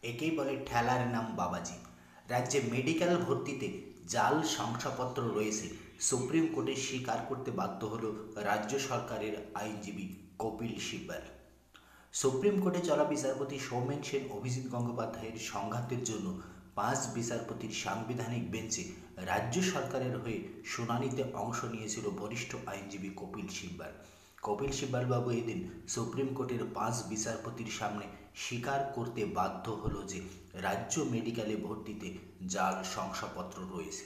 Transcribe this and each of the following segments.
একেই বলে ঠেলার নাম বাবাজি। রাজ্যে মেডিকেল ভর্তিতে জাল শংসাপত্র রয়েছে, সুপ্রিম কোর্টে স্বীকার করতে বাধ্য হল রাজ্য সরকারের আইনজীবী কপিল সিব্বল। সুপ্রিম কোর্টে চলা বিচারপতি সৌমেন সেন অভিজিৎ গঙ্গোপাধ্যায়ের সংঘাতের জন্য 5 বিচারপতির সাংবিধানিক বেঞ্চে রাজ্য সরকারের হয়ে শুনানিতে অংশ নিয়েছিল বরিষ্ঠ আইনজীবী কপিল সিব্বল। কপিল সিব্বল বাবু এদিন সুপ্রিম কোর্টের 5 বিচারপতির সামনে স্বীকার করতে বাধ্য হলো যে রাজ্য মেডিকেলে ভর্তিতে জাল শংসাপত্র রয়েছে।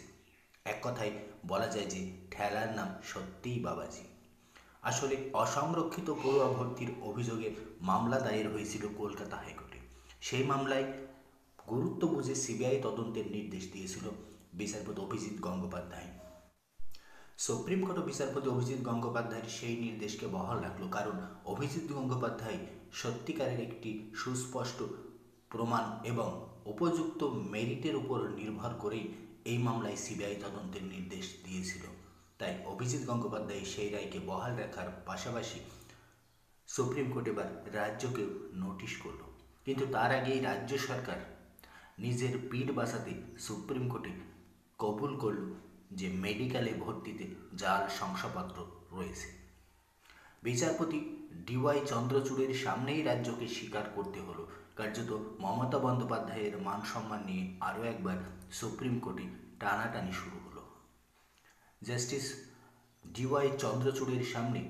এক কথায় বলা যায় যে ঠেলার নাম সত্যিই বাবাজি। আসলে অসংরক্ষিত পড়ুয়া ভর্তির অভিযোগে মামলা দায়ের হয়েছিল কলকাতা হাইকোর্টে। সেই মামলায় গুরুত্ব বুঝে সিবিআই তদন্তের নির্দেশ দিয়েছিল বিচারপতি অভিজিৎ গঙ্গোপাধ্যায়। সুপ্রিম কোর্ট বিচারপতি অভিজিৎ গঙ্গোপাধ্যায়ের সেই নির্দেশকে বহাল রাখল, কারণ অভিজিৎ গঙ্গোপাধ্যায় সত্যিকারের একটি সুস্পষ্ট প্রমাণ এবং উপযুক্ত মেরিটের উপর নির্ভর করেই এই মামলায় সিবিআই তদন্তের নির্দেশ দিয়েছিল। তাই অভিজিৎ গঙ্গোপাধ্যায় সেই রায়কে বহাল রাখার পাশাপাশি সুপ্রিম কোর্ট এবার রাজ্যকেও নোটিশ করল। কিন্তু তার আগেই রাজ্য সরকার নিজের পিঠ বাঁচাতে সুপ্রিম কোর্টে কবুল করল যে মেডিকেলে ভর্তিতে জাল শংসাপত্র রয়েছে। বিচারপতি ডিওয়াই চন্দ্রচূড়ের সামনেই রাজ্যকে স্বীকার করতে হলো। কার্যত মমতা বন্দ্যোপাধ্যায়ের মান সম্মান নিয়ে আরও একবার সুপ্রিম কোর্টে টানাটানি শুরু হলো। জাস্টিস ডিওয়াই চন্দ্রচূড়ের সামনে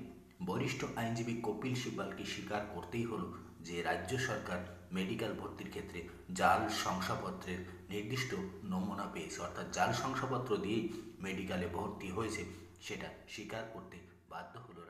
বরিষ্ঠ আইনজীবী কপিল সিব্বলকে স্বীকার করতেই হলো যে রাজ্য সরকার মেডিকেল ভর্তির ক্ষেত্রে জাল শংসাপত্রের নির্দিষ্ট নমুনা পেয়েছে, অর্থাৎ জাল শংসাপত্র দিয়েই মেডিকেলে ভর্তি হয়েছে, সেটা স্বীকার করতে বাধ্য হলো